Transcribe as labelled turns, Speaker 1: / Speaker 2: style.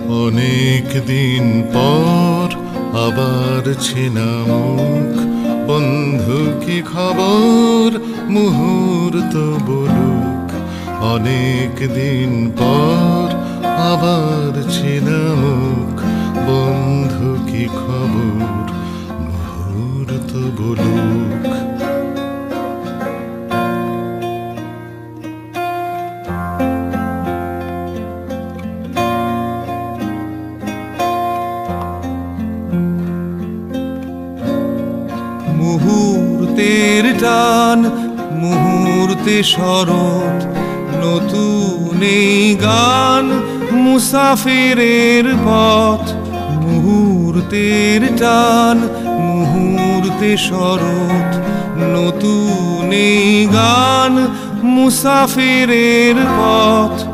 Speaker 1: অনেক দিন পর আবার ছেনা মুখ, বন্ধু কি খবর মুহূর্ত বলুক। অনেক দিন পর আবার ছেনা মুখ, বন্ধু কি খবর মুহূর্ত বলুক।
Speaker 2: মুহূর্তের টান, মুহূর্তে শরৎ, নতুন এই গান মুসাফিরের পথ। মুহূর্তের টান, মুহূর্তে শরৎ, নতুন এই গান মুসাফিরের পথ।